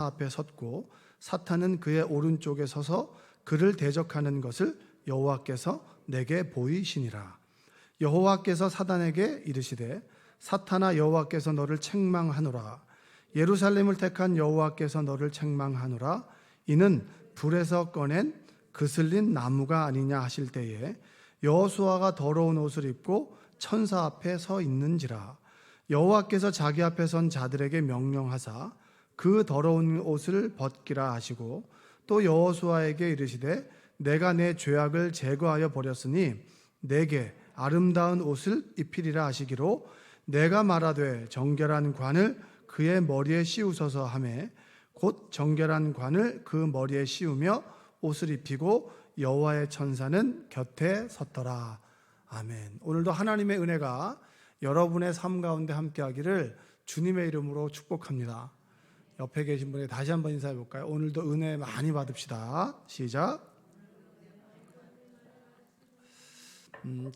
앞에 섰고 사탄은 그의 오른쪽에 서서 그를 대적하는 것을 여호와께서 내게 보이시니라. 여호와께서 사단에게 이르시되 사탄아, 여호와께서 너를 책망하노라. 예루살렘을 택한 여호와께서 너를 책망하노라. 이는 불에서 꺼낸 그슬린 나무가 아니냐 하실 때에 여호수아가 더러운 옷을 입고 천사 앞에 서 있는지라. 여호와께서 자기 앞에 선 자들에게 명령하사 그 더러운 옷을 벗기라 하시고 또 여호수아에게 이르시되 내가 내 죄악을 제거하여 버렸으니 내게 아름다운 옷을 입히리라 하시기로 내가 말하되 정결한 관을 그의 머리에 씌우소서 하매 곧 정결한 관을 그 머리에 씌우며 옷을 입히고 여호와의 천사는 곁에 섰더라. 아멘. 오늘도 하나님의 은혜가 여러분의 삶 가운데 함께하기를 주님의 이름으로 축복합니다. 옆에 계신 분에게 다시 한번 인사해 볼까요? 오늘도 은혜 많이 받읍시다. 시작.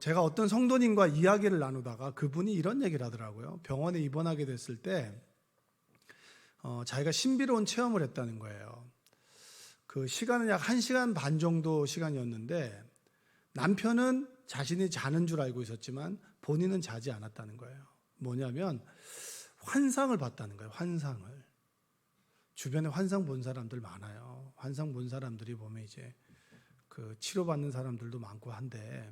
제가 어떤 성도님과 이야기를 나누다가 그분이 이런 얘기를 하더라고요. 병원에 입원하게 됐을 때 자기가 신비로운 체험을 했다는 거예요. 그 시간은 약 1시간 반 정도 시간이었는데 남편은 자신이 자는 줄 알고 있었지만 본인은 자지 않았다는 거예요. 뭐냐면 환상을 봤다는 거예요. 환상을. 주변에 환상 본 사람들 많아요. 환상 본 사람들이 보면 이제 그 치료받는 사람들도 많고 한데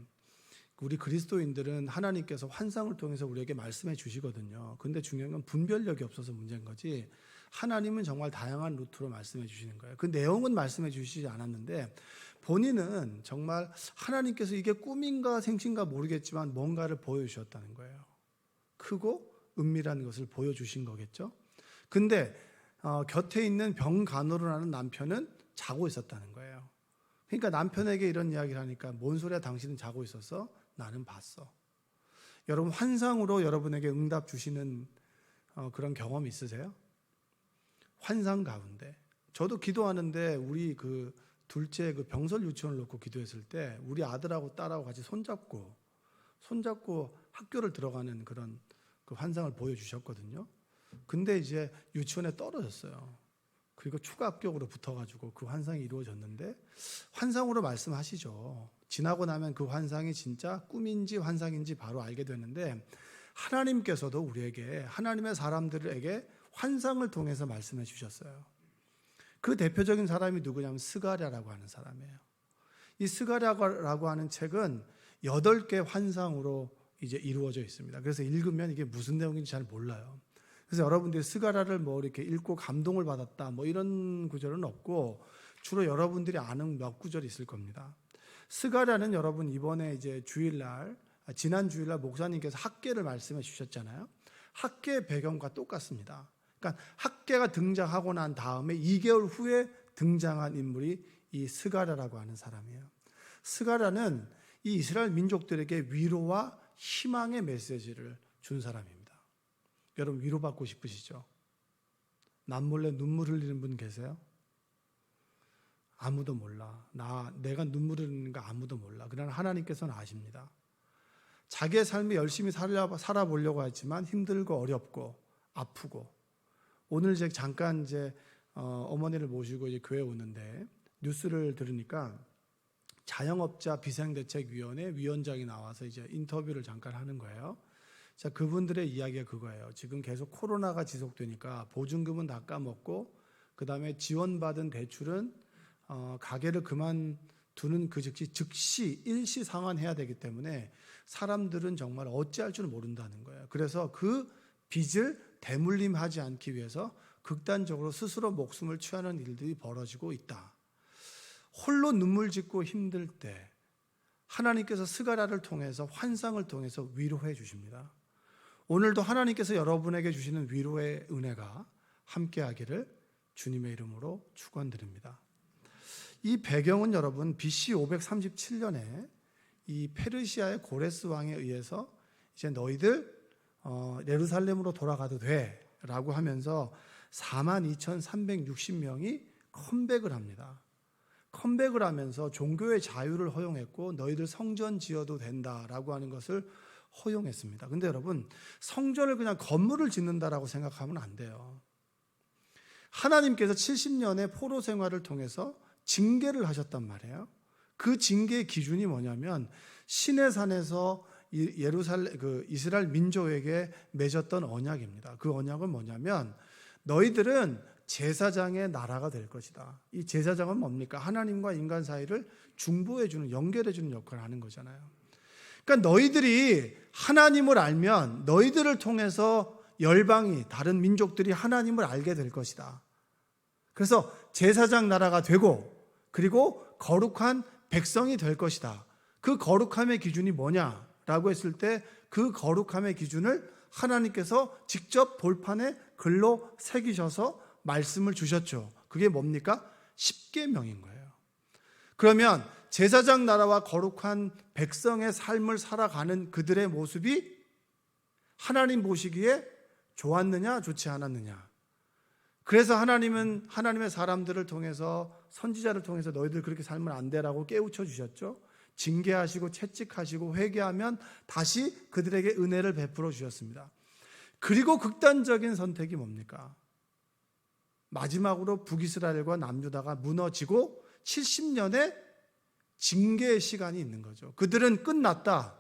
우리 그리스도인들은 하나님께서 환상을 통해서 우리에게 말씀해 주시거든요. 근데 중요한 건 분별력이 없어서 문제인 거지 하나님은 정말 다양한 루트로 말씀해 주시는 거예요. 그 내용은 말씀해 주시지 않았는데 본인은 정말 하나님께서 이게 꿈인가 생신가 모르겠지만 뭔가를 보여주셨다는 거예요. 크고 은밀한 것을 보여주신 거겠죠. 근데 곁에 있는 병간호를 하는 남편은 자고 있었다는 거예요. 그러니까 남편에게 이런 이야기를 하니까 뭔 소리야, 당신은 자고 있었어? 나는 봤어. 여러분 환상으로 여러분에게 응답 주시는 그런 경험 있으세요? 환상 가운데. 저도 기도하는데 우리 그 둘째 그 병설 유치원을 놓고 기도했을 때 우리 아들하고 딸하고 같이 손잡고 학교를 들어가는 그런 그 환상을 보여주셨거든요. 근데 이제 유치원에 떨어졌어요. 그리고 추가 합격으로 붙어가지고 그 환상이 이루어졌는데 환상으로 말씀하시죠. 지나고 나면 그 환상이 진짜 꿈인지 환상인지 바로 알게 되는데 하나님께서도 우리에게 하나님의 사람들에게 환상을 통해서 말씀해 주셨어요. 그 대표적인 사람이 누구냐면 스가랴라고 하는 사람이에요. 이 스가랴라고 하는 책은 8개 환상으로 이제 이루어져 있습니다. 그래서 읽으면 이게 무슨 내용인지 잘 몰라요. 그래서 여러분들이 스가랴를 뭐 이렇게 읽고 감동을 받았다 뭐 이런 구절은 없고 주로 여러분들이 아는 몇 구절이 있을 겁니다. 스가랴는 여러분 이번에 이제 지난 주일날 목사님께서 학계를 말씀해 주셨잖아요. 학계의 배경과 똑같습니다. 그러니까 학계가 등장하고 난 다음에 2개월 후에 등장한 인물이 이 스가랴라고 하는 사람이에요. 스가랴는 이 이스라엘 민족들에게 위로와 희망의 메시지를 준 사람입니다. 여러분 위로받고 싶으시죠? 남몰래 눈물 흘리는 분 계세요? 아무도 몰라. 내가 눈물 흘리는 거 아무도 몰라. 그러나 하나님께서는 아십니다. 자기의 삶을 열심히 살아보려고 하지만 힘들고 어렵고 아프고 오늘 제가 잠깐 어머니를 모시고 이제 교회 오는데 뉴스를 들으니까 자영업자 비상대책위원회 위원장이 나와서 이제 인터뷰를 잠깐 하는 거예요. 자, 그분들의 이야기가 그거예요. 지금 계속 코로나가 지속되니까 보증금은 다 까먹고 그 다음에 지원받은 대출은 가게를 그만두는 그 즉시 일시 상환해야 되기 때문에 사람들은 정말 어찌할 줄 모른다는 거예요. 그래서 그 빚을 대물림하지 않기 위해서 극단적으로 스스로 목숨을 취하는 일들이 벌어지고 있다. 홀로 눈물 짓고 힘들 때 하나님께서 스가랴를 통해서 환상을 통해서 위로해 주십니다. 오늘도 하나님께서 여러분에게 주시는 위로의 은혜가 함께하기를 주님의 이름으로 축원드립니다. 이 배경은 여러분 BC 537년에 이 페르시아의 고레스 왕에 의해서 이제 너희들 예루살렘으로 돌아가도 돼라고 하면서 42,360명이 컴백을 합니다. 컴백을 하면서 종교의 자유를 허용했고 너희들 성전 지어도 된다라고 하는 것을 허용했습니다. 근데 여러분 성전을 그냥 건물을 짓는다라고 생각하면 안 돼요. 하나님께서 70년의 포로 생활을 통해서 징계를 하셨단 말이에요. 그 징계의 기준이 뭐냐면 시내산에서 이스라엘 민족에게 맺었던 언약입니다. 그 언약은 뭐냐면 너희들은 제사장의 나라가 될 것이다. 이 제사장은 뭡니까? 하나님과 인간 사이를 중보해주는, 연결해주는 역할을 하는 거잖아요. 그러니까 너희들이 하나님을 알면 너희들을 통해서 열방이, 다른 민족들이 하나님을 알게 될 것이다. 그래서 제사장 나라가 되고 그리고 거룩한 백성이 될 것이다. 그 거룩함의 기준이 뭐냐라고 했을 때 그 거룩함의 기준을 하나님께서 직접 볼판에 글로 새기셔서 말씀을 주셨죠. 그게 뭡니까? 십계명인 거예요. 그러면 제사장 나라와 거룩한 백성의 삶을 살아가는 그들의 모습이 하나님 보시기에 좋았느냐 좋지 않았느냐. 그래서 하나님은 하나님의 사람들을 통해서, 선지자를 통해서 너희들 그렇게 살면 안 되라고 깨우쳐 주셨죠. 징계하시고 채찍하시고 회개하면 다시 그들에게 은혜를 베풀어 주셨습니다. 그리고 극단적인 선택이 뭡니까? 마지막으로 북이스라엘과 남유다가 무너지고 70년의 징계의 시간이 있는 거죠. 그들은 끝났다.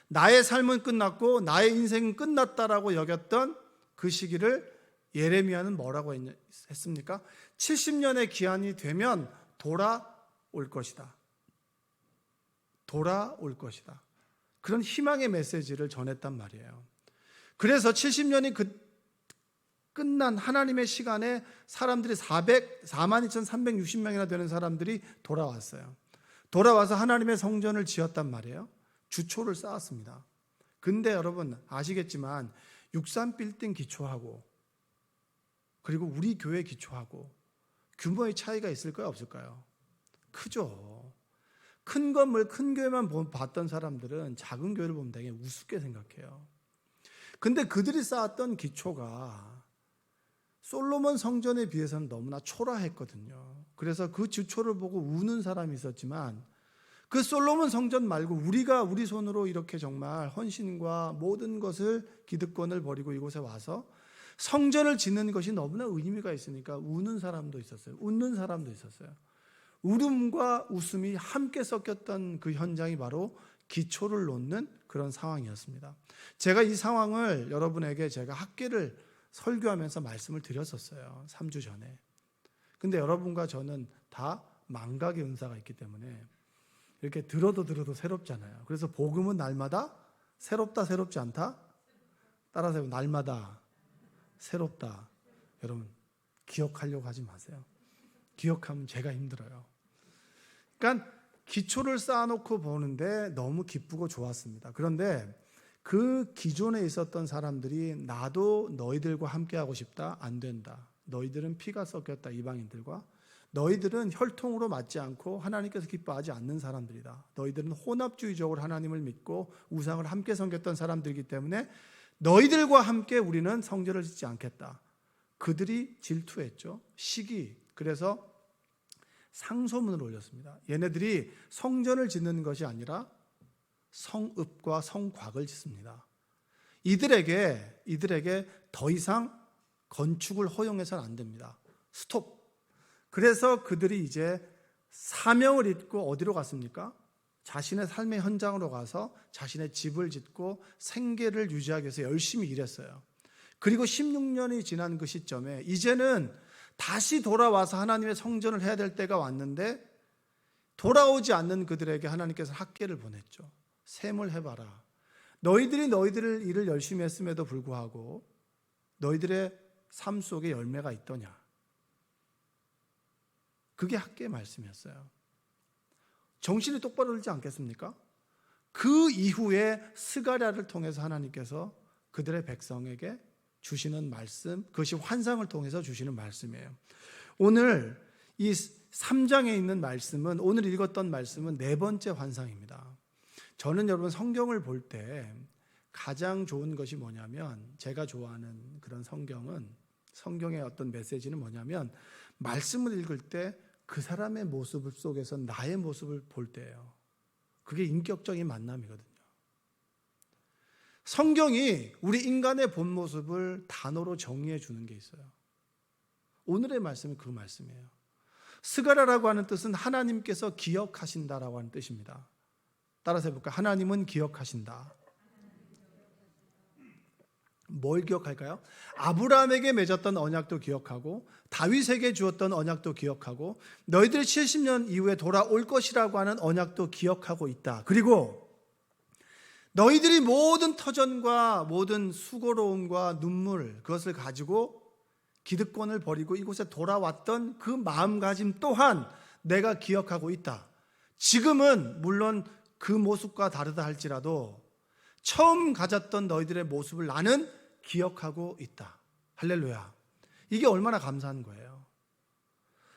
나의 삶은 끝났고 나의 인생은 끝났다라고 여겼던 그 시기를 예레미야는 뭐라고 했습니까? 70년의 기한이 되면 돌아올 것이다. 돌아올 것이다. 그런 희망의 메시지를 전했단 말이에요. 그래서 70년이 끝난 하나님의 시간에 사람들이 42,360명이나 되는 사람들이 돌아왔어요. 돌아와서 하나님의 성전을 지었단 말이에요. 주초를 쌓았습니다. 근데 여러분 아시겠지만 63빌딩 기초하고 그리고 우리 교회 기초하고 규모의 차이가 있을까요? 없을까요? 크죠. 큰 건물, 큰 교회만 봤던 사람들은 작은 교회를 보면 되게 우습게 생각해요. 근데 그들이 쌓았던 기초가 솔로몬 성전에 비해서는 너무나 초라했거든요. 그래서 그 주초를 보고 우는 사람이 있었지만 그 솔로몬 성전 말고 우리 손으로 이렇게 정말 헌신과 모든 것을, 기득권을 버리고 이곳에 와서 성전을 짓는 것이 너무나 의미가 있으니까 우는 사람도 있었어요. 웃는 사람도 있었어요. 울음과 웃음이 함께 섞였던 그 현장이 바로 기초를 놓는 그런 상황이었습니다. 제가 이 상황을 여러분에게 제가 학계를 설교하면서 말씀을 드렸었어요. 3주 전에. 근데 여러분과 저는 다 망각의 은사가 있기 때문에 이렇게 들어도 새롭잖아요. 그래서 복음은 날마다 새롭다, 새롭지 않다? 따라서 날마다 새롭다. 여러분 기억하려고 하지 마세요. 기억하면 제가 힘들어요. 그러니까 기초를 쌓아놓고 보는데 너무 기쁘고 좋았습니다. 그런데 그 기존에 있었던 사람들이 나도 너희들과 함께하고 싶다. 안 된다. 너희들은 피가 섞였다. 이방인들과. 너희들은 혈통으로 맞지 않고 하나님께서 기뻐하지 않는 사람들이다. 너희들은 혼합주의적으로 하나님을 믿고 우상을 함께 섬겼던 사람들이기 때문에 너희들과 함께 우리는 성전을 짓지 않겠다. 그들이 질투했죠. 시기. 그래서 상소문을 올렸습니다. 얘네들이 성전을 짓는 것이 아니라 성읍과 성곽을 짓습니다. 이들에게 더 이상 건축을 허용해서는 안 됩니다. 스톱. 그래서 그들이 이제 사명을 잊고 어디로 갔습니까? 자신의 삶의 현장으로 가서 자신의 집을 짓고 생계를 유지하기 위해서 열심히 일했어요. 그리고 16년이 지난 그 시점에 이제는 다시 돌아와서 하나님의 성전을 해야 될 때가 왔는데 돌아오지 않는 그들에게 하나님께서 학계를 보냈죠. 셈을 해봐라. 너희들이 너희들의 일을 열심히 했음에도 불구하고 너희들의 삶 속에 열매가 있더냐. 그게 학계의 말씀이었어요. 정신이 똑바로 들지 않겠습니까? 그 이후에 스가랴를 통해서 하나님께서 그들의 백성에게 주시는 말씀, 그것이 환상을 통해서 주시는 말씀이에요. 오늘 이 3장에 있는 말씀은, 오늘 읽었던 말씀은 네 번째 환상입니다. 저는 여러분 성경을 볼 때 가장 좋은 것이 뭐냐면, 제가 좋아하는 그런 성경의 어떤 메시지는 뭐냐면, 말씀을 읽을 때 그 사람의 모습 속에서 나의 모습을 볼 때예요. 그게 인격적인 만남이거든요. 성경이 우리 인간의 본 모습을 단어로 정리해 주는 게 있어요. 오늘의 말씀은 그 말씀이에요. 스가랴라고 하는 뜻은 하나님께서 기억하신다라고 하는 뜻입니다. 따라서 해볼까요? 하나님은 기억하신다. 뭘 기억할까요? 아브라함에게 맺었던 언약도 기억하고 다윗에게 주었던 언약도 기억하고 너희들이 70년 이후에 돌아올 것이라고 하는 언약도 기억하고 있다. 그리고 너희들이 모든 터전과 모든 수고로움과 눈물 그것을 가지고 기득권을 버리고 이곳에 돌아왔던 그 마음가짐 또한 내가 기억하고 있다. 지금은 물론 그 모습과 다르다 할지라도 처음 가졌던 너희들의 모습을 나는 기억하고 있다. 할렐루야. 이게 얼마나 감사한 거예요.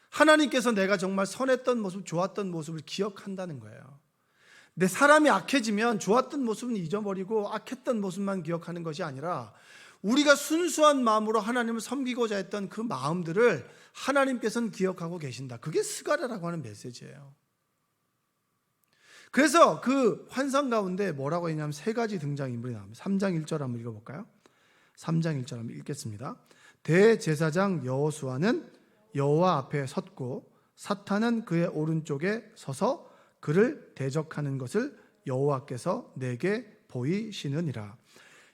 하나님께서 내가 정말 선했던 모습, 좋았던 모습을 기억한다는 거예요. 내 사람이 악해지면 좋았던 모습은 잊어버리고 악했던 모습만 기억하는 것이 아니라 우리가 순수한 마음으로 하나님을 섬기고자 했던 그 마음들을 하나님께서는 기억하고 계신다. 그게 스가랴라고 하는 메시지예요. 그래서 그 환상 가운데 뭐라고 했냐면 세 가지 등장인물이 나옵니다. 3장 1절 한번 읽어볼까요? 3장 1절 한번 읽겠습니다. 대제사장 여호수아는 여호와 앞에 섰고 사탄은 그의 오른쪽에 서서 그를 대적하는 것을 여호와께서 내게 보이시느니라.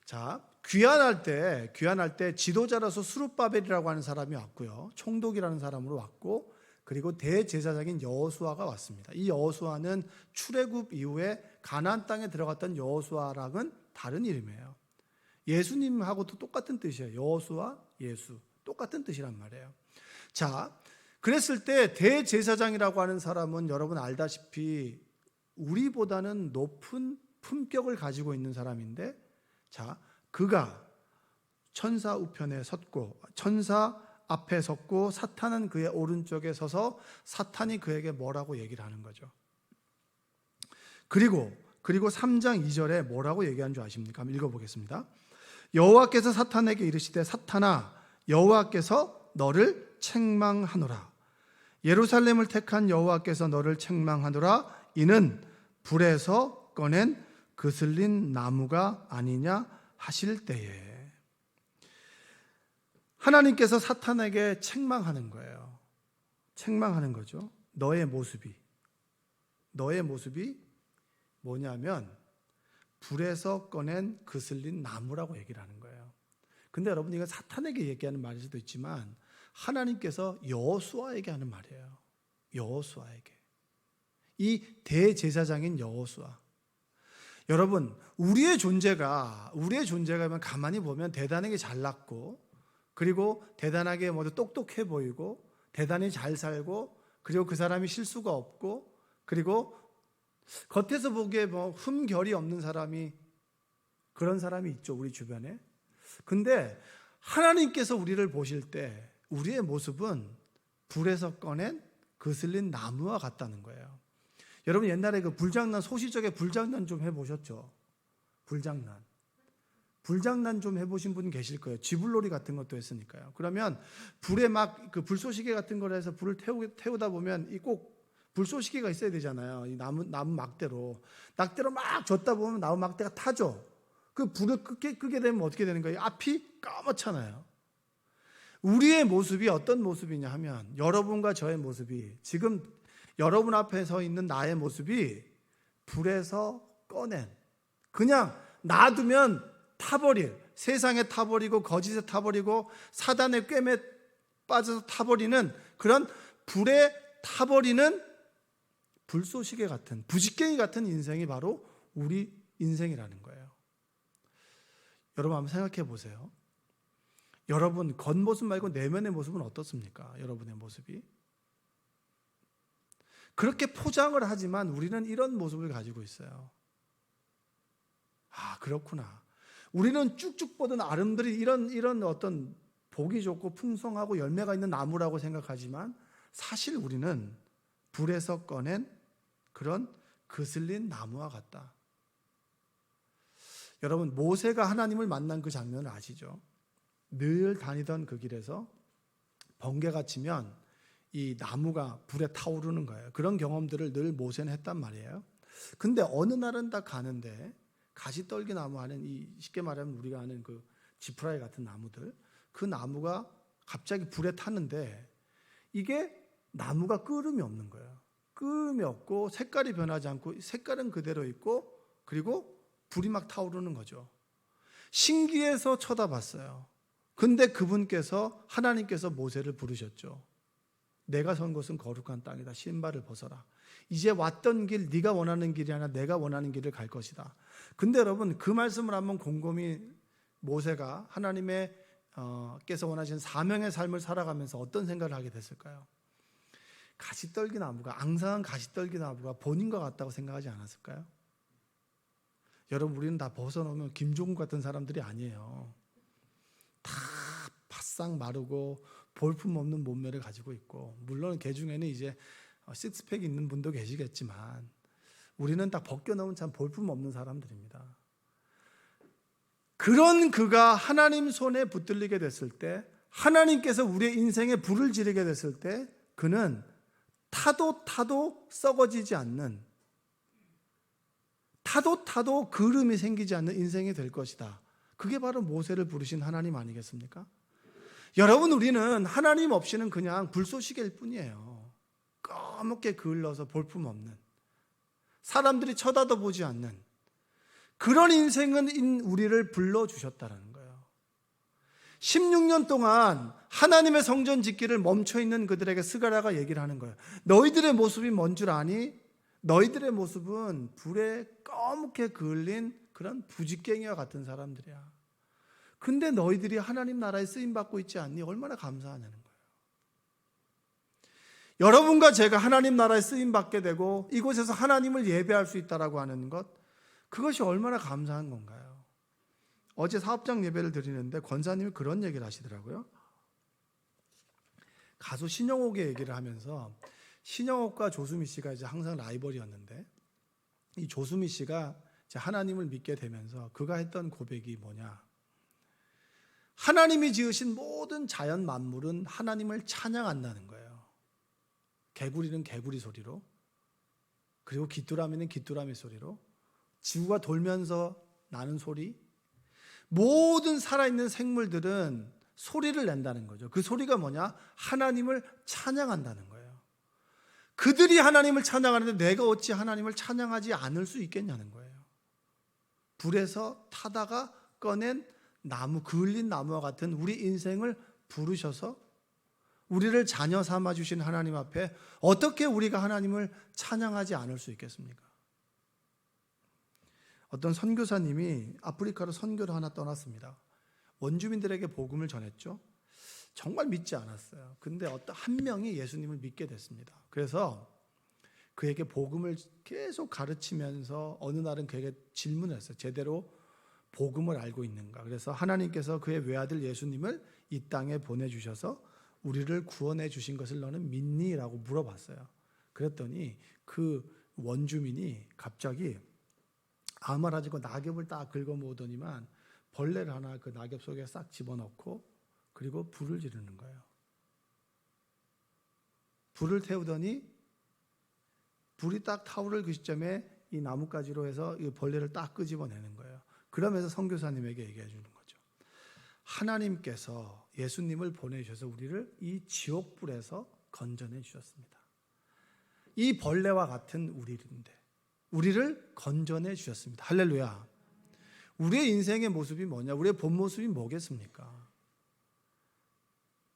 자, 귀환할 때 지도자로서 스룹바벨이라고 하는 사람이 왔고요. 총독이라는 사람으로 왔고 그리고 대제사장인 여호수아가 왔습니다. 이 여호수아는 출애굽 이후에 가나안 땅에 들어갔던 여호수아랑은 다른 이름이에요. 예수님하고도 똑같은 뜻이에요. 여호수아, 예수 똑같은 뜻이란 말이에요. 자, 그랬을 때 대제사장이라고 하는 사람은 여러분 알다시피 우리보다는 높은 품격을 가지고 있는 사람인데, 자, 그가 천사 우편에 섰고 천사 앞에 섰고 사탄은 그의 오른쪽에 서서 사탄이 그에게 뭐라고 얘기를 하는 거죠. 그리고 3장 2절에 뭐라고 얘기한 줄 아십니까? 한번 읽어보겠습니다. 여호와께서 사탄에게 이르시되 사탄아 여호와께서 너를 책망하노라. 예루살렘을 택한 여호와께서 너를 책망하노라. 이는 불에서 꺼낸 그슬린 나무가 아니냐 하실 때에. 하나님께서 사탄에게 책망하는 거예요. 책망하는 거죠. 너의 모습이 뭐냐면 불에서 꺼낸 그슬린 나무라고 얘기를 하는 거예요. 근데 여러분 이건 사탄에게 얘기하는 말일 수도 있지만 하나님께서 여호수아에게 하는 말이에요. 여호수아에게. 이 대제사장인 여호수아. 여러분 우리의 존재가 가만히 보면 대단하게 잘났고 그리고 대단하게 모두 똑똑해 보이고 대단히 잘 살고 그리고 그 사람이 실수가 없고 그리고 겉에서 보기에 뭐 흠결이 없는 사람이 그런 사람이 있죠, 우리 주변에. 근데 하나님께서 우리를 보실 때 우리의 모습은 불에서 꺼낸 그슬린 나무와 같다는 거예요. 여러분 옛날에 그 불장난, 소시적에 불장난 좀 해보셨죠? 불장난 좀 해보신 분 계실 거예요. 쥐불놀이 같은 것도 했으니까요. 그러면 불에 막 그 불쏘시개 같은 걸 해서 불을 태우다 보면 이 꼭 불쏘시개가 있어야 되잖아요. 이 나무 막대로 막 젓다 보면 나무 막대가 타죠. 그 불을 끄게 되면 어떻게 되는 거예요? 앞이 까맣잖아요. 우리의 모습이 어떤 모습이냐 하면 여러분과 저의 모습이 지금 여러분 앞에 서 있는 나의 모습이 불에서 꺼낸 그냥 놔두면 타버릴 세상에 타버리고 거짓에 타버리고 사단의 꿰매 빠져서 타버리는 그런 불에 타버리는 불쏘시개 같은 부직갱이 같은 인생이 바로 우리 인생이라는 거예요. 여러분 한번 생각해 보세요. 여러분 겉모습 말고 내면의 모습은 어떻습니까? 여러분의 모습이 그렇게 포장을 하지만 우리는 이런 모습을 가지고 있어요. 아 그렇구나. 우리는 쭉쭉 뻗은 아름드리 이런 어떤 보기 좋고 풍성하고 열매가 있는 나무라고 생각하지만 사실 우리는 불에서 꺼낸 그런 그슬린 나무와 같다. 여러분 모세가 하나님을 만난 그 장면을 아시죠? 늘 다니던 그 길에서 번개가 치면 이 나무가 불에 타오르는 거예요. 그런 경험들을 늘 모세는 했단 말이에요. 근데 어느 날은 딱 가는데 가시떨기 나무 하는 이 쉽게 말하면 우리가 아는 그 지프라이 같은 나무들 그 나무가 갑자기 불에 탔는데 이게 나무가 끓음이 없는 거예요. 끓음이 없고 색깔이 변하지 않고 색깔은 그대로 있고 그리고 불이 막 타오르는 거죠. 신기해서 쳐다봤어요. 근데 그분께서 하나님께서 모세를 부르셨죠. 내가 선 곳은 거룩한 땅이다. 신발을 벗어라. 이제 왔던 길 네가 원하는 길이 아니라 내가 원하는 길을 갈 것이다. 근데 여러분 그 말씀을 한번 곰곰이 모세가 하나님의 께서 원하시는 사명의 삶을 살아가면서 어떤 생각을 하게 됐을까요? 가시떨기 나무가 앙상한 가시떨기 나무가 본인과 같다고 생각하지 않았을까요? 여러분 우리는 다 벗어놓으면 김종국 같은 사람들이 아니에요. 다 바싹 마르고 볼품없는 몸매를 가지고 있고 물론 그 중에는 이제 식스팩 있는 분도 계시겠지만 우리는 딱 벗겨놓으면 참 볼품없는 사람들입니다. 그런 그가 하나님 손에 붙들리게 됐을 때 하나님께서 우리의 인생에 불을 지르게 됐을 때 그는 타도 썩어지지 않는 타도 그름이 생기지 않는 인생이 될 것이다. 그게 바로 모세를 부르신 하나님 아니겠습니까? 여러분 우리는 하나님 없이는 그냥 불쏘시개일 뿐이에요. 까맣게 그을러서 볼품없는 사람들이 쳐다도 보지 않는 그런 인생은 우리를 불러주셨다는 거예요. 16년 동안 하나님의 성전 짓기를 멈춰있는 그들에게 스가랴가 얘기를 하는 거예요. 너희들의 모습이 뭔 줄 아니? 너희들의 모습은 불에 까맣게 그을린 그런 부직갱이와 같은 사람들이야. 근데 너희들이 하나님 나라에 쓰임받고 있지 않니? 얼마나 감사하냐는 거예요. 여러분과 제가 하나님 나라에 쓰임받게 되고 이곳에서 하나님을 예배할 수 있다라고 하는 것, 그것이 얼마나 감사한 건가요? 어제 사업장 예배를 드리는데 권사님이 그런 얘기를 하시더라고요. 가수 신영옥의 얘기를 하면서 신영옥과 조수미 씨가 이제 항상 라이벌이었는데 이 조수미 씨가 이제 하나님을 믿게 되면서 그가 했던 고백이 뭐냐? 하나님이 지으신 모든 자연 만물은 하나님을 찬양한다는 거예요. 개구리는 개구리 소리로, 그리고 귀뚜라미는 귀뚜라미 소리로, 지구가 돌면서 나는 소리, 모든 살아있는 생물들은 소리를 낸다는 거죠. 그 소리가 뭐냐? 하나님을 찬양한다는 거예요. 그들이 하나님을 찬양하는데 내가 어찌 하나님을 찬양하지 않을 수 있겠냐는 거예요. 불에서 타다가 꺼낸 나무, 그을린 나무와 같은 우리 인생을 부르셔서 우리를 자녀 삼아 주신 하나님 앞에 어떻게 우리가 하나님을 찬양하지 않을 수 있겠습니까? 어떤 선교사님이 아프리카로 선교를 하나 떠났습니다. 원주민들에게 복음을 전했죠. 정말 믿지 않았어요. 근데 어떤 한 명이 예수님을 믿게 됐습니다. 그래서 그에게 복음을 계속 가르치면서 어느 날은 그에게 질문을 했어요. 제대로 복음을 알고 있는가? 그래서 하나님께서 그의 외아들 예수님을 이 땅에 보내주셔서 우리를 구원해 주신 것을 너는 믿니? 라고 물어봤어요. 그랬더니 그 원주민이 갑자기 아무 말 하지 않고 낙엽을 딱 긁어 모으더니만 벌레를 하나 그 낙엽 속에 싹 집어넣고 그리고 불을 지르는 거예요. 불을 태우더니 불이 딱 타오를 그 시점에 이 나뭇가지로 해서 이 벌레를 딱 끄집어내는 거예요. 그러면서 선교사님에게 얘기해 주는 거죠. 하나님께서 예수님을 보내주셔서 우리를 이 지옥불에서 건져내 주셨습니다. 이 벌레와 같은 우리인데 우리를 건져내 주셨습니다. 할렐루야. 우리의 인생의 모습이 뭐냐? 우리의 본 모습이 뭐겠습니까?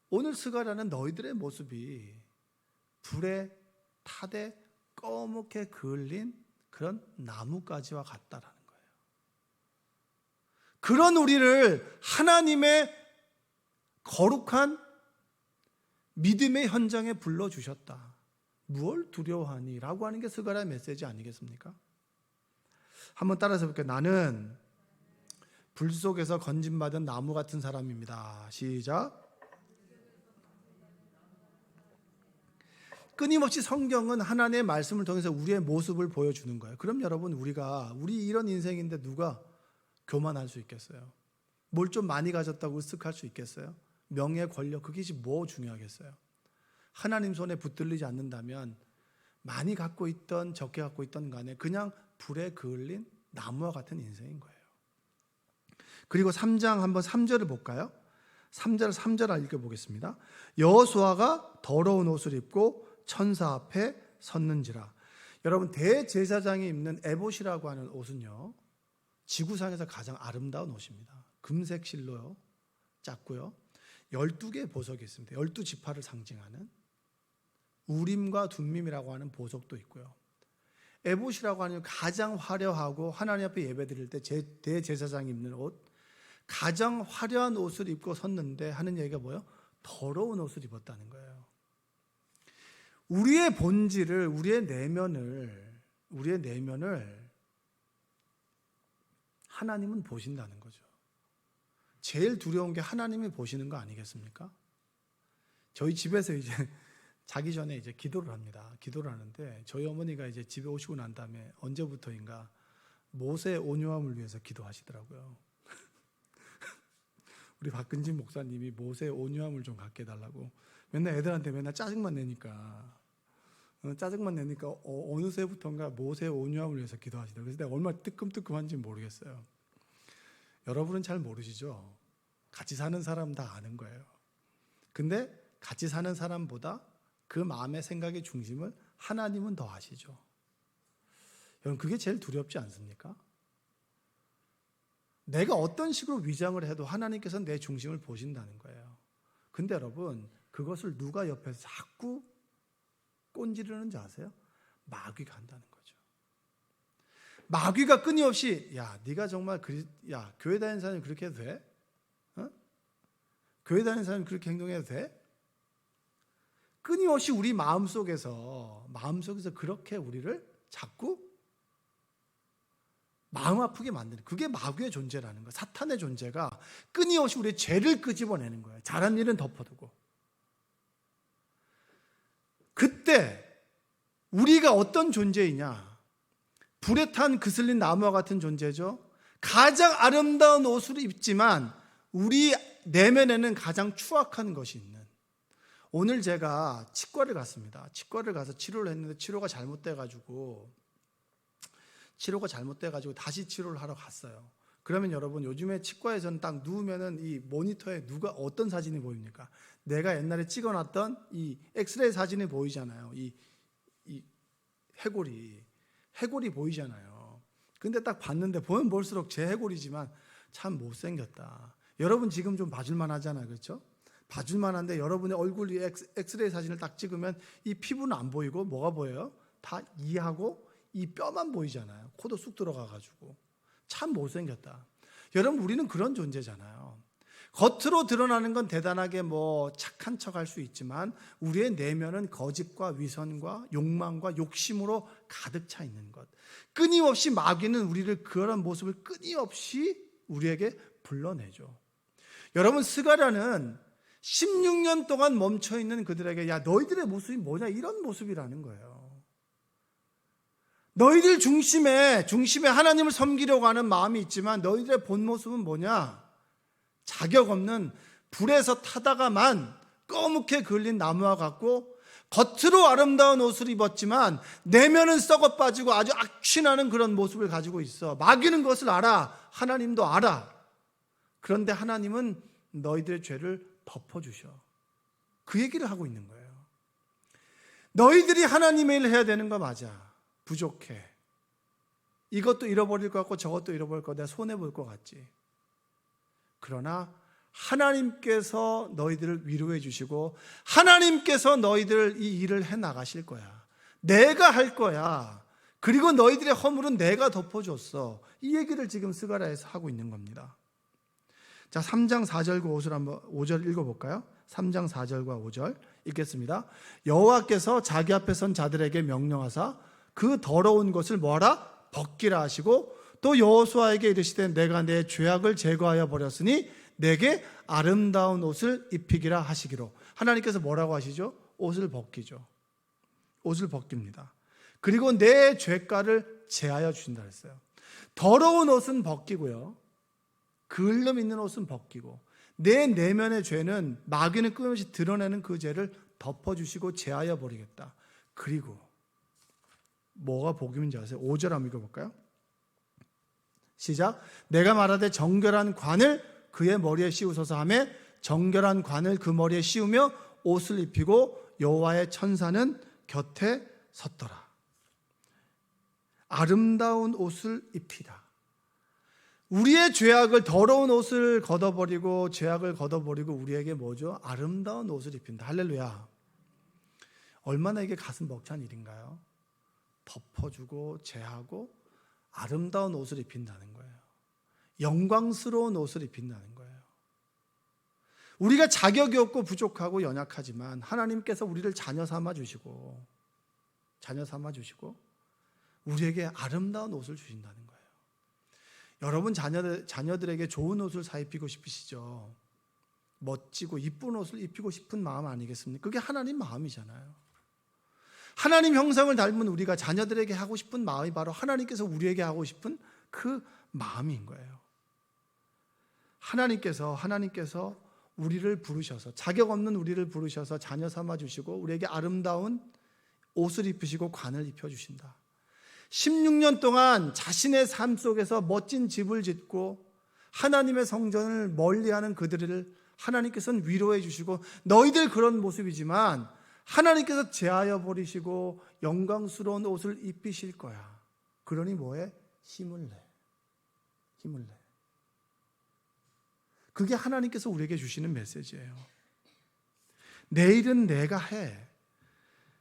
오늘 스가랴는 너희들의 모습이 불에 타되 꺼멓게 그을린 그런 나뭇가지와 같다라는 거예요. 그런 우리를 하나님의 거룩한 믿음의 현장에 불러주셨다. 무엇을 두려워하니? 라고 하는 게 스가랴의 메시지 아니겠습니까? 한번 따라서 볼게요. 나는 불 속에서 건짐받은 나무 같은 사람입니다. 시작. 끊임없이 성경은 하나님의 말씀을 통해서 우리의 모습을 보여주는 거예요. 그럼 여러분 우리 이런 인생인데 누가 교만할 수 있겠어요? 뭘 좀 많이 가졌다고 으쓱할 수 있겠어요? 명예, 권력, 그게 뭐 중요하겠어요? 하나님 손에 붙들리지 않는다면 많이 갖고 있던 적게 갖고 있던 간에 그냥 불에 그을린 나무와 같은 인생인 거예요. 그리고 3장 한번 3절을 볼까요? 3절 읽어보겠습니다. 여호수아가 더러운 옷을 입고 천사 앞에 섰는지라. 여러분, 대제사장이 입는 에봇이라고 하는 옷은요, 지구상에서 가장 아름다운 옷입니다. 금색 실로요, 작고요, 12개의 보석이 있습니다. 12지파를 상징하는 우림과 둠밈이라고 하는 보석도 있고요. 에봇이라고 하는 가장 화려하고 하나님 앞에 예배드릴 때 대제사장이 입는 옷, 가장 화려한 옷을 입고 섰는데 하는 얘기가 뭐예요? 더러운 옷을 입었다는 거예요. 우리의 본질을, 우리의 내면을 하나님은 보신다는 거죠. 제일 두려운 게 하나님이 보시는 거 아니겠습니까? 저희 집에서 이제 자기 전에 이제 기도를 합니다. 기도를 하는데 저희 어머니가 이제 집에 오시고 난 다음에 언제부터인가 모세의 온유함을 위해서 기도하시더라고요. 우리 박근진 목사님이 모세의 온유함을 좀 갖게 해달라고 맨날 애들한테 맨날 짜증만 내니까 어느새부턴가 모세의 온유함을 위해서 기도하시더라고요. 그래서 내가 얼마나 뜨끔뜨끔한지 모르겠어요. 여러분은 잘 모르시죠? 같이 사는 사람 다 아는 거예요. 근데 같이 사는 사람보다 그 마음의 생각의 중심을 하나님은 더 아시죠. 여러분, 그게 제일 두렵지 않습니까? 내가 어떤 식으로 위장을 해도 하나님께서 내 중심을 보신다는 거예요. 근데 여러분, 그것을 누가 옆에서 자꾸 꼰지르는지 아세요? 마귀가 한다는 거죠. 마귀가 끊임없이, 야, 네가 정말 교회 다니는 사람이 그렇게 해도 돼? 교회 다니는 사람이 그렇게 행동해도 돼? 끊임없이 우리 마음속에서 그렇게 우리를 자꾸 마음 아프게 만드는, 그게 마귀의 존재라는 거예요. 사탄의 존재가 끊임없이 우리의 죄를 끄집어내는 거예요. 잘한 일은 덮어두고. 그때 우리가 어떤 존재이냐? 불에 탄 그슬린 나무와 같은 존재죠. 가장 아름다운 옷을 입지만 우리 내면에는 가장 추악한 것이 있는. 오늘 제가 치과를 갔습니다. 치과를 가서 치료를 했는데 치료가 잘못돼가지고 다시 치료를 하러 갔어요. 그러면 여러분, 요즘에 치과에서는 딱 누우면은 이 모니터에 누가 어떤 사진이 보입니까? 내가 옛날에 찍어놨던 이 엑스레이 사진이 보이잖아요. 이 해골이 보이잖아요. 근데 딱 봤는데 보면 볼수록 제 해골이지만 참 못생겼다. 여러분 지금 좀 봐줄만 하잖아요. 그렇죠? 봐줄만 한데 여러분의 얼굴 엑스레이 사진을 딱 찍으면 이 피부는 안 보이고 뭐가 보여요? 다 이하고 이 뼈만 보이잖아요. 코도 쑥 들어가가지고 참 못생겼다. 여러분, 우리는 그런 존재잖아요. 겉으로 드러나는 건 대단하게 착한 척 할 수 있지만 우리의 내면은 거짓과 위선과 욕망과 욕심으로 가득 차 있는 것. 끊임없이 마귀는 우리를 그런 모습을 끊임없이 우리에게 불러내죠. 여러분, 스가랴는 16년 동안 멈춰있는 그들에게, 야, 너희들의 모습이 뭐냐, 이런 모습이라는 거예요. 너희들 중심에 하나님을 섬기려고 하는 마음이 있지만 너희들의 본 모습은 뭐냐? 자격 없는 불에서 타다가만 꺼멓게 그을린 나무와 같고, 겉으로 아름다운 옷을 입었지만 내면은 썩어 빠지고 아주 악취나는 그런 모습을 가지고 있어. 마귀는 그것을 알아. 하나님도 알아. 그런데 하나님은 너희들의 죄를 덮어주셔. 그 얘기를 하고 있는 거예요. 너희들이 하나님의 일을 해야 되는 거 맞아. 부족해. 이것도 잃어버릴 것 같고 저것도 잃어버릴 것 같고 내가 손해볼 것 같지. 그러나 하나님께서 너희들을 위로해 주시고 하나님께서 너희들 이 일을 해 나가실 거야. 내가 할 거야. 그리고 너희들의 허물은 내가 덮어줬어. 이 얘기를 지금 스가랴에서 하고 있는 겁니다. 자, 3장 4절과 5절 읽어볼까요? 3장 4절과 5절 읽겠습니다. 여호와께서 자기 앞에 선 자들에게 명령하사 그 더러운 것을 뭐하라? 벗기라 하시고, 또 여호수아에게 이르시되 내가 내 죄악을 제거하여 버렸으니 내게 아름다운 옷을 입히기라 하시기로. 하나님께서 뭐라고 하시죠? 옷을 벗기죠. 옷을 벗깁니다. 그리고 내 죄가를 제하여 주신다 했어요. 더러운 옷은 벗기고요, 그을름 있는 옷은 벗기고, 내 내면의 죄는 마귀는 끊임없이 드러내는 그 죄를 덮어주시고 제하여 버리겠다. 그리고 뭐가 복임인지 아세요? 5절 한번 읽어볼까요? 시작. 내가 말하되 정결한 관을 그의 머리에 씌우소서 하매 정결한 관을 그 머리에 씌우며 옷을 입히고 여호와의 천사는 곁에 섰더라. 아름다운 옷을 입히다. 우리의 죄악을, 더러운 옷을 걷어버리고 죄악을 걷어버리고 우리에게 뭐죠? 아름다운 옷을 입힌다. 할렐루야. 얼마나 이게 가슴 벅찬 일인가요? 덮어주고 제하고 아름다운 옷을 입힌다는 거예요. 영광스러운 옷을 입힌다는 거예요. 우리가 자격이 없고 부족하고 연약하지만 하나님께서 우리를 자녀 삼아 주시고 우리에게 아름다운 옷을 주신다는 거예요. 여러분 자녀들에게 좋은 옷을 사입히고 싶으시죠? 멋지고 이쁜 옷을 입히고 싶은 마음 아니겠습니까? 그게 하나님 마음이잖아요. 하나님 형상을 닮은 우리가 자녀들에게 하고 싶은 마음이 바로 하나님께서 우리에게 하고 싶은 그 마음인 거예요. 하나님께서 우리를 부르셔서, 자격 없는 우리를 부르셔서 자녀 삼아 주시고 우리에게 아름다운 옷을 입히시고 관을 입혀 주신다. 16년 동안 자신의 삶 속에서 멋진 집을 짓고 하나님의 성전을 멀리하는 그들을 하나님께서는 위로해 주시고, 너희들 그런 모습이지만 하나님께서 제하여 버리시고 영광스러운 옷을 입히실 거야. 그러니 뭐해? 힘을 내. 그게 하나님께서 우리에게 주시는 메시지예요. 내일은 내가 해.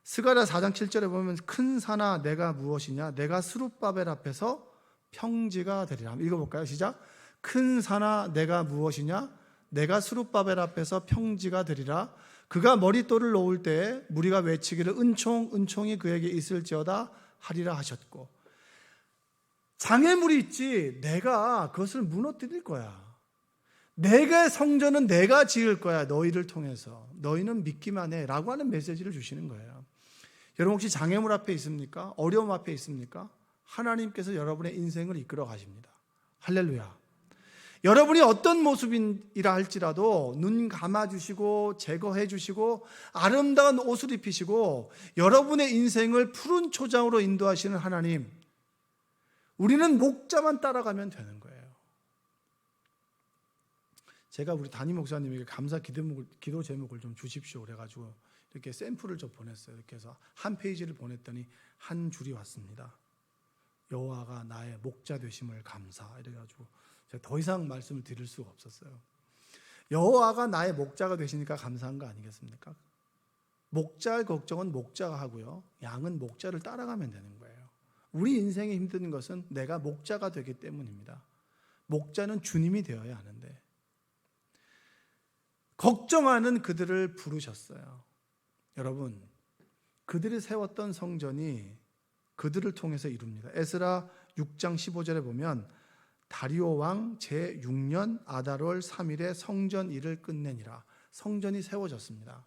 스가랴 4장 7절에 보면 큰 산아 내가 무엇이냐? 내가 스룹바벨 앞에서 평지가 되리라. 읽어볼까요? 시작. 큰 산아 내가 무엇이냐? 내가 스룹바벨 앞에서 평지가 되리라. 그가 머릿돌을 놓을 때에 무리가 외치기를 은총이 그에게 있을지어다 하리라 하셨고, 장애물이 있지 내가 그것을 무너뜨릴 거야. 내가 성전은 내가 지을 거야. 너희를 통해서. 너희는 믿기만 해 라고 하는 메시지를 주시는 거예요. 여러분 혹시 장애물 앞에 있습니까? 어려움 앞에 있습니까? 하나님께서 여러분의 인생을 이끌어 가십니다. 할렐루야. 여러분이 어떤 모습이라 할지라도 눈 감아주시고 제거해 주시고 아름다운 옷을 입히시고 여러분의 인생을 푸른 초장으로 인도하시는 하나님, 우리는 목자만 따라가면 되는 거예요. 제가 우리 담임 목사님에게 감사 기도 제목을 좀 주십시오 그래가지고 이렇게 샘플을 좀 보냈어요. 이렇게 해서 한 페이지를 보냈더니 한 줄이 왔습니다. 여호와가 나의 목자 되심을 감사. 이래가지고 제가 더 이상 말씀을 드릴 수가 없었어요. 여호와가 나의 목자가 되시니까 감사한 거 아니겠습니까? 목자의 걱정은 목자가 하고요, 양은 목자를 따라가면 되는 거예요. 우리 인생에 힘든 것은 내가 목자가 되기 때문입니다. 목자는 주님이 되어야 하는데 걱정하는 그들을 부르셨어요. 여러분, 그들이 세웠던 성전이 그들을 통해서 이룹니다. 에스라 6장 15절에 보면 다리오 왕 제6년 아달월 3일에 성전 일을 끝내니라. 성전이 세워졌습니다.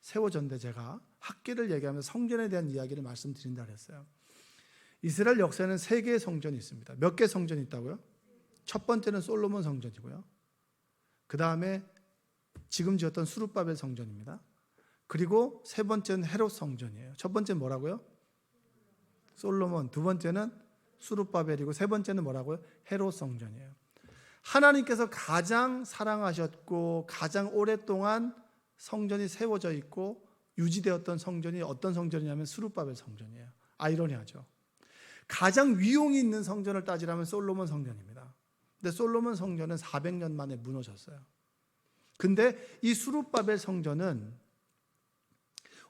세워졌는데 제가 학계를 얘기하면서 성전에 대한 이야기를 말씀드린다 그랬어요. 이스라엘 역사에는 3개의 성전이 있습니다. 몇 개 성전이 있다고요? 첫 번째는 솔로몬 성전이고요, 그 다음에 지금 지었던 스룹바벨 성전입니다. 그리고 세 번째는 헤롯 성전이에요. 첫 번째는 뭐라고요? 솔로몬. 두 번째는 스룹바벨이고 세 번째는 뭐라고요? 헤롯 성전이에요. 하나님께서 가장 사랑하셨고 가장 오랫동안 성전이 세워져 있고 유지되었던 성전이 어떤 성전이냐면 스룹바벨 성전이에요. 아이러니하죠. 가장 위용이 있는 성전을 따지라면 솔로몬 성전입니다. 근데 솔로몬 성전은 400년 만에 무너졌어요. 근데 이 스룹바벨 성전은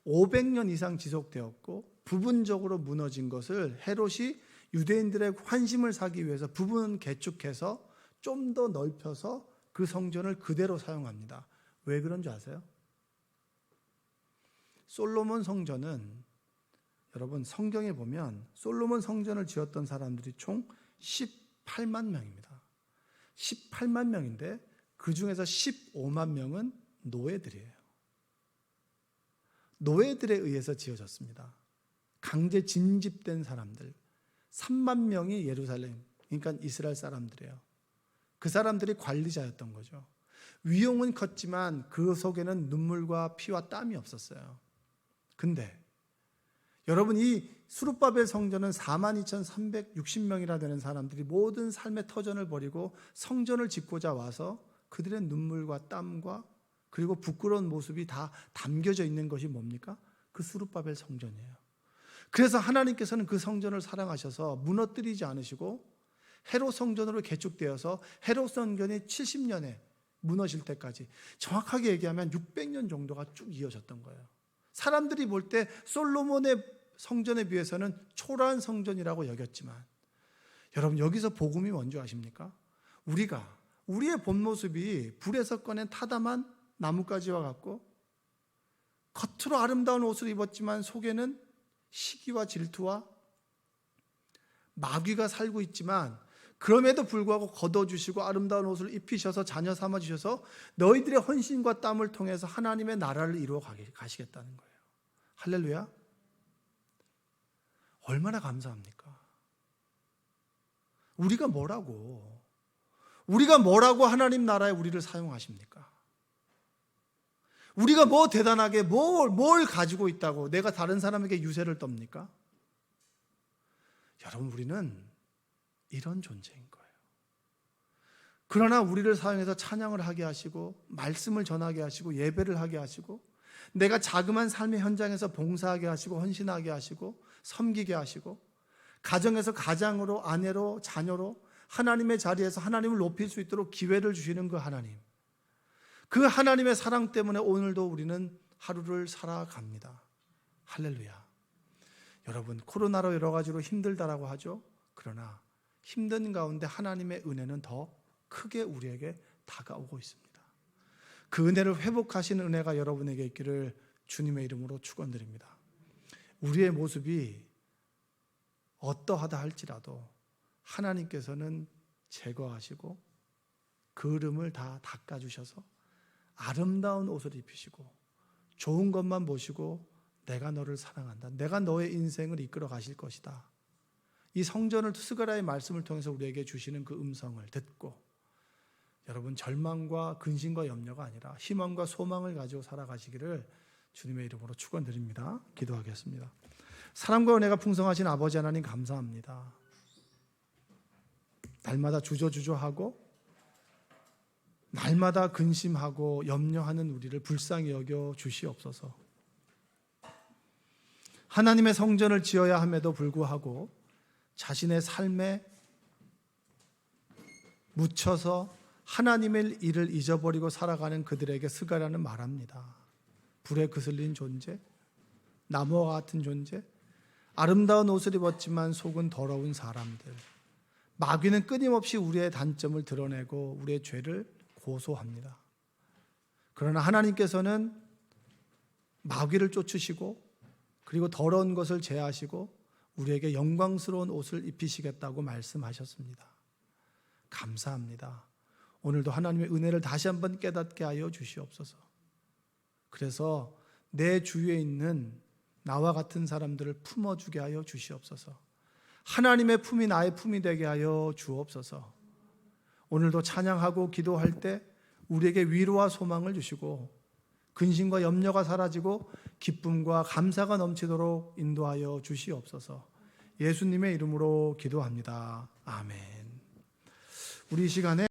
500년 이상 지속되었고 부분적으로 무너진 것을 헤롯이 유대인들의 환심을 사기 위해서 부분 개축해서 좀 더 넓혀서 그 성전을 그대로 사용합니다. 왜 그런 줄 아세요? 솔로몬 성전은, 여러분 성경에 보면 솔로몬 성전을 지었던 사람들이 총 18만 명입니다. 18만 명인데 그 중에서 15만 명은 노예들이에요. 노예들에 의해서 지어졌습니다. 강제 진집된 사람들 3만 명이 예루살렘, 그러니까 이스라엘 사람들이에요. 그 사람들이 관리자였던 거죠. 위용은 컸지만 그 속에는 눈물과 피와 땀이 없었어요. 근데 여러분, 이 스룹바벨 성전은 42,360명이나 되는 사람들이 모든 삶의 터전을 버리고 성전을 짓고자 와서 그들의 눈물과 땀과 그리고 부끄러운 모습이 다 담겨져 있는 것이 뭡니까? 그 스룹바벨 성전이에요. 그래서 하나님께서는 그 성전을 사랑하셔서 무너뜨리지 않으시고 헤롯 성전으로 개축되어서 헤롯 성전이 70년에 무너질 때까지, 정확하게 얘기하면 600년 정도가 쭉 이어졌던 거예요. 사람들이 볼 때 솔로몬의 성전에 비해서는 초라한 성전이라고 여겼지만, 여러분 여기서 복음이 뭔지 아십니까? 우리의 본 모습이 불에서 꺼낸 타담한 나뭇가지와 같고, 겉으로 아름다운 옷을 입었지만 속에는 시기와 질투와 마귀가 살고 있지만, 그럼에도 불구하고 걷어주시고 아름다운 옷을 입히셔서 자녀 삼아주셔서 너희들의 헌신과 땀을 통해서 하나님의 나라를 이루어 가시겠다는 거예요. 할렐루야. 얼마나 감사합니까? 우리가 뭐라고 하나님 나라에 우리를 사용하십니까? 우리가 뭐 대단하게 뭘 가지고 있다고 내가 다른 사람에게 유세를 떱니까? 여러분, 우리는 이런 존재인 거예요. 그러나 우리를 사용해서 찬양을 하게 하시고 말씀을 전하게 하시고 예배를 하게 하시고 내가 자그마한 삶의 현장에서 봉사하게 하시고 헌신하게 하시고 섬기게 하시고 가정에서 가장으로, 아내로, 자녀로 하나님의 자리에서 하나님을 높일 수 있도록 기회를 주시는 그 하나님, 그 하나님의 사랑 때문에 오늘도 우리는 하루를 살아갑니다. 할렐루야. 여러분, 코로나로 여러 가지로 힘들다라고 하죠. 그러나 힘든 가운데 하나님의 은혜는 더 크게 우리에게 다가오고 있습니다. 그 은혜를 회복하시는 은혜가 여러분에게 있기를 주님의 이름으로 축원드립니다. 우리의 모습이 어떠하다 할지라도 하나님께서는 제거하시고 그름을 다 닦아주셔서 아름다운 옷을 입히시고 좋은 것만 보시고 내가 너를 사랑한다, 내가 너의 인생을 이끌어 가실 것이다, 이 성전을 스가랴의 말씀을 통해서 우리에게 주시는 그 음성을 듣고 여러분 절망과 근심과 염려가 아니라 희망과 소망을 가지고 살아가시기를 주님의 이름으로 축원드립니다. 기도하겠습니다. 사랑과 은혜가 풍성하신 아버지 하나님, 감사합니다. 날마다 주저주저하고 날마다 근심하고 염려하는 우리를 불쌍히 여겨 주시옵소서. 하나님의 성전을 지어야 함에도 불구하고 자신의 삶에 묻혀서 하나님의 일을 잊어버리고 살아가는 그들에게 스가랴는 말합니다. 불에 그슬린 존재, 나무와 같은 존재, 아름다운 옷을 입었지만 속은 더러운 사람들. 마귀는 끊임없이 우리의 단점을 드러내고 우리의 죄를 고소합니다. 그러나 하나님께서는 마귀를 쫓으시고 그리고 더러운 것을 제하시고 우리에게 영광스러운 옷을 입히시겠다고 말씀하셨습니다. 감사합니다. 오늘도 하나님의 은혜를 다시 한번 깨닫게 하여 주시옵소서. 그래서 내 주위에 있는 나와 같은 사람들을 품어주게 하여 주시옵소서. 하나님의 품이 나의 품이 되게 하여 주옵소서. 오늘도 찬양하고 기도할 때 우리에게 위로와 소망을 주시고 근심과 염려가 사라지고 기쁨과 감사가 넘치도록 인도하여 주시옵소서. 예수님의 이름으로 기도합니다. 아멘. 우리 이 시간에